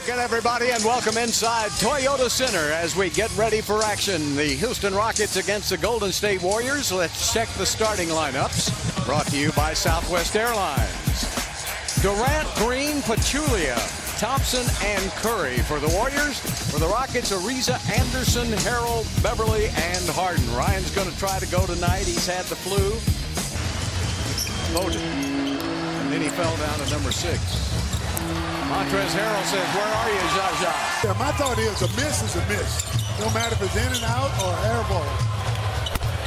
Again, everybody, and welcome inside Toyota Center as we get ready for action. The Houston Rockets against the Golden State Warriors. Let's check the starting lineups. Brought to you by Southwest Airlines. Durant, Green, Pachulia, Thompson, and Curry for the Warriors. For the Rockets, Ariza, Anderson, Harrell, Beverly, and Harden. Ryan's going to try to go tonight. He's had the flu. Loaded. And then he fell down to number 6. Montrezl Harrell says, where are you, Jaja? Yeah, my thought is a miss is a miss. No matter if it's in and out or air ball.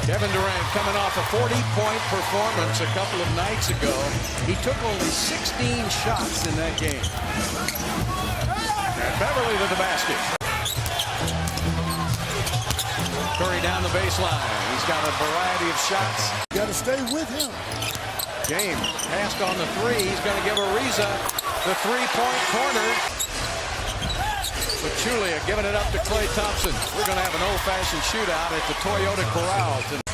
Kevin Durant coming off a 40-point performance a couple of nights ago. He took only 16 shots in that game. And Beverly to the basket. Curry down the baseline. He's got a variety of shots. You got to stay with him. James passed on the 3. He's going to give Ariza the 3-point corner. Pachulia giving it up to Klay Thompson. We're going to have an old-fashioned shootout at the Toyota Corral tonight.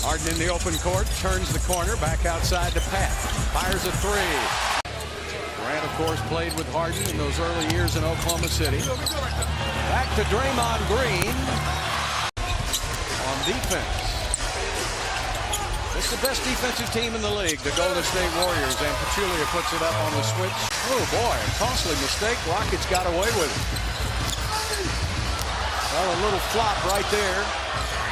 Harden in the open court, turns the corner, back outside to Pat. Fires a 3. Durant, of course, played with Harden in those early years in Oklahoma City. Back to Draymond Green on defense. It's the best defensive team in the league, the Golden State Warriors, and Pachulia puts it up on the switch. Oh boy, a costly mistake. Rockets got away with it. Well, a little flop right there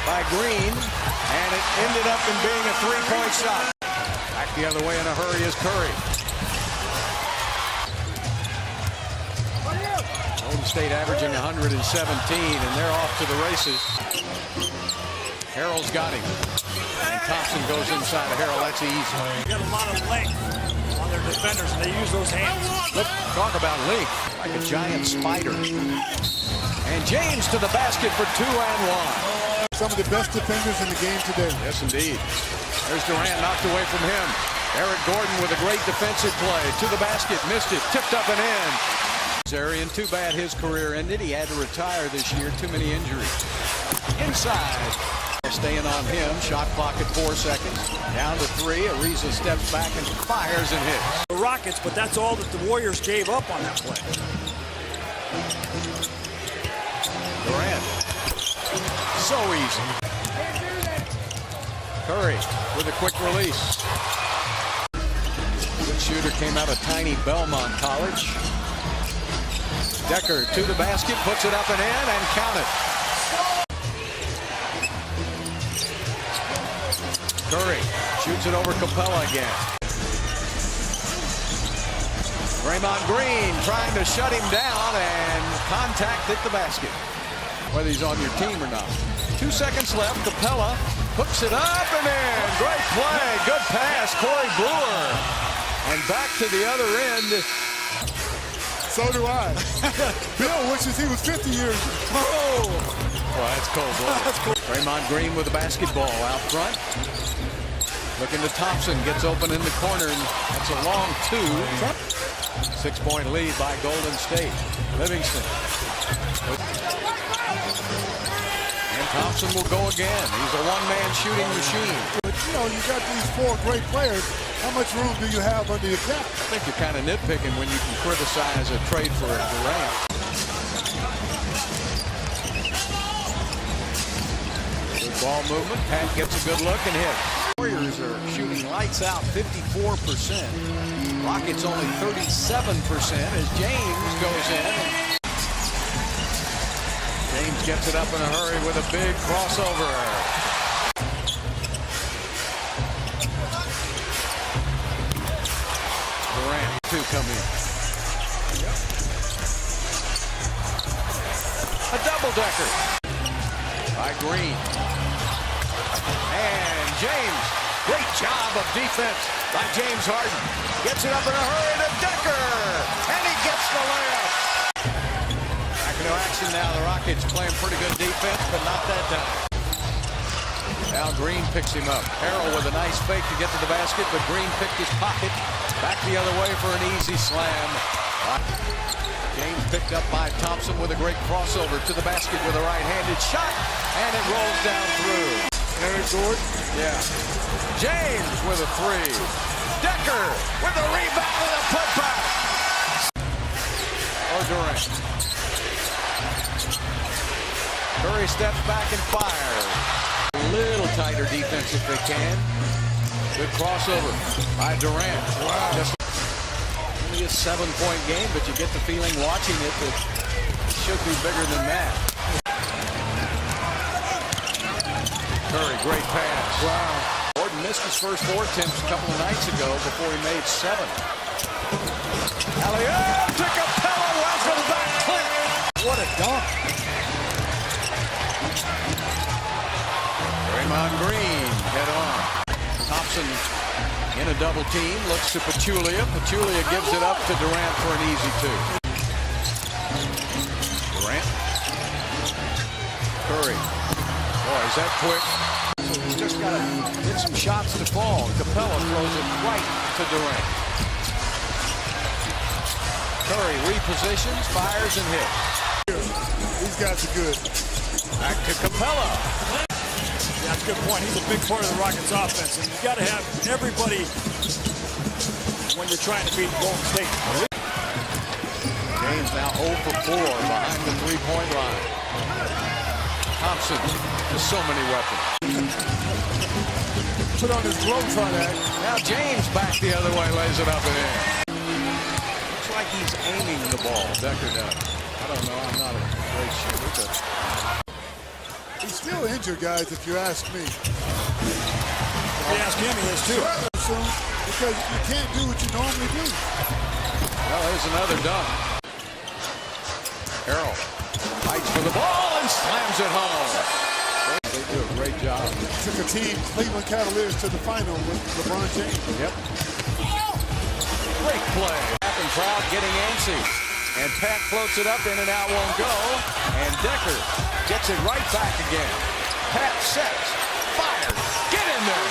by Green, and it ended up in being a 3-point shot. Back the other way in a hurry is Curry. Golden State averaging 117, and they're off to the races. Harrell's got him. And Thompson goes inside of Harrell. That's easy. They got a lot of length on their defenders, and they use those hands. Look, talk about length. Like a giant spider. And James to the basket for 2 and 1. Some of the best defenders in the game today. Yes, indeed. There's Durant knocked away from him. Eric Gordon with a great defensive play. To the basket, missed it, tipped up and in. And too bad his career ended. He had to retire this year. Too many injuries. Inside. Staying on him. Shot clock at 4 seconds. Down to 3. Ariza steps back and fires and hits. The Rockets, but that's all that the Warriors gave up on that play. Durant. So easy. Curry with a quick release. Good shooter, came out of tiny Belmont College. Decker to the basket, puts it up and in, and count it. Curry shoots it over Capella again. Draymond Green trying to shut him down, and contact at the basket. Whether he's on your team or not. 2 seconds left. Capella hooks it up and in. Great play. Good pass. Corey Brewer. And back to the other end. So do I. Bill wishes he was 50 years. Oh! Well, that's cold. Draymond Green with the basketball out front. Looking to Thompson. Gets open in the corner. And that's a long 2. 6-point lead by Golden State. Livingston. And Thompson will go again. He's a one-man shooting machine. But, you know, you got these 4 great players. How much room do you have under your cap? I think you're kind of nitpicking when you can criticize a trade for a Durant. Good ball movement. Pat gets a good look and hits. Warriors are shooting lights out 54%. Rockets only 37% as James goes in. James gets it up in a hurry with a big crossover. Durant, 2 come in. A double-decker by Green. And James, great job of defense by James Harden. Gets it up in a hurry to Decker. And he gets the layup. Back into action now. The Rockets playing pretty good defense, but not that time. Now Green picks him up. Harrell with a nice fake to get to the basket, but Green picked his pocket. Back the other way for an easy slam. James picked up by Thompson with a great crossover to the basket with a right-handed shot, and it rolls down through. Eric Gordon? Yeah. James with a 3. Decker with a rebound and a putback. Curry steps back and fires. A little tighter defense if they can. Good crossover by Durant. Wow. Just only a 7-point game, but you get the feeling watching it that it should be bigger than that. Curry, great pass. Wow. Gordon missed his first 4 attempts a couple of nights ago before he made 7. Alley-oop to Capella. Welcome back, Clint. What a dunk. Draymond Green head on. Thompson in a double team, looks to Pachulia. Pachulia gives it up to Durant for an easy 2. Durant. Curry. Boy, is that quick. He's just got to get some shots to fall. Capella throws it right to Durant. Curry repositions, fires, and hits. These guys are good. Back to Capella. Yeah, that's a good point. He's a big part of the Rockets offense, and you've got to have everybody when you're trying to beat Golden State. James now 0 for 4 behind the 3-point line. Thompson with so many weapons. Put on his gloves on that. Now James back the other way, lays it up and in. Looks like he's aiming the ball. Decker does. I don't know. I'm not a great shooter, but he's still injured, guys, if you ask me. If you ask him, he is too. Because you can't do what you normally do. Well, there's another dunk. Harrell fights for the ball and slams it home. They do a great job. Took a team, Cleveland Cavaliers, to the final with LeBron James. Yep. Great play. Happen crowd getting antsy. And Pat floats it up, in and out won't go. And Decker gets it right back again. Pat sets, fires, get in there.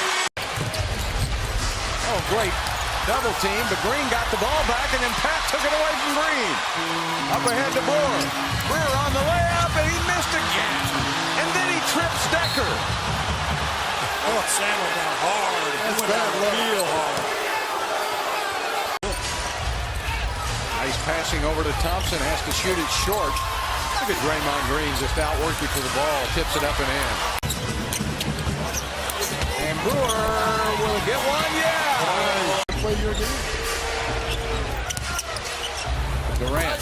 Oh, great double team, but Green got the ball back, and then Pat took it away from Green. Up ahead to Brewer. Brewer on the layup, and he missed again. And then he trips Decker. Oh, Samuel down hard. That's bad luck. Real hard. Nice passing over to Thompson, has to shoot it short. Look at Draymond Green just outworking for the ball, tips it up and in. And Brewer will get one, yeah! Play your game. Durant.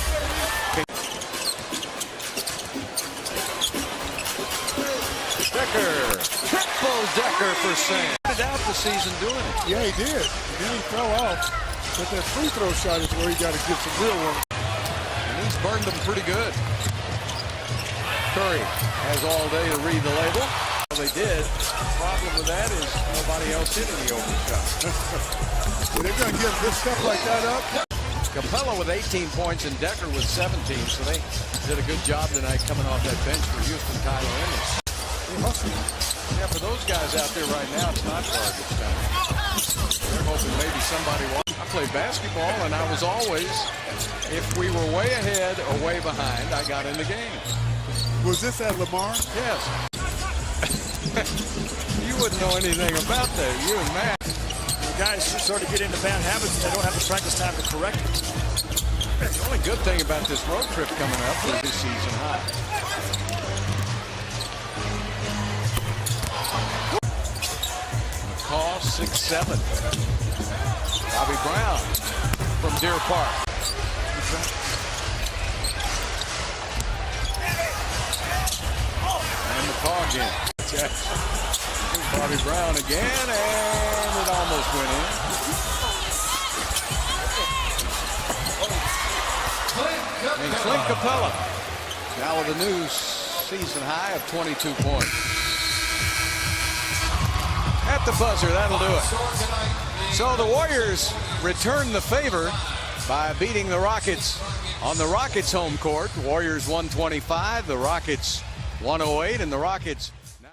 Decker, triple Decker for Sam. Started out the season doing it. Yeah, he did. And then he fell off. But that free throw shot is where he got to get some real work. And he's burned them pretty good. Curry has all day to read the label. Well, they did. The problem with that is nobody else hit any open shots. So they're going to give this stuff like that up. Capella with 18 points and Decker with 17, so they did a good job tonight coming off that bench for Houston. Tyler Ennis. Yeah, for those guys out there right now, it's not garbage time. They're hoping maybe somebody wants. I played basketball, and I was always, if we were way ahead or way behind, I got in the game. Was this at Lamar? Yes. You wouldn't know anything about that, you and Matt. The guys sort of get into bad habits and they don't have the practice time to correct it. The only good thing about this road trip coming up is this season high. McCaw, 6'7". Bobby Brown from Deer Park. And McCaw again. Bobby Brown again, and it almost went in. And Clint Capella now with a new season high of 22 points. At the buzzer, that'll do it. So the Warriors return the favor by beating the Rockets on the Rockets' home court. Warriors 125, the Rockets 108, and the Rockets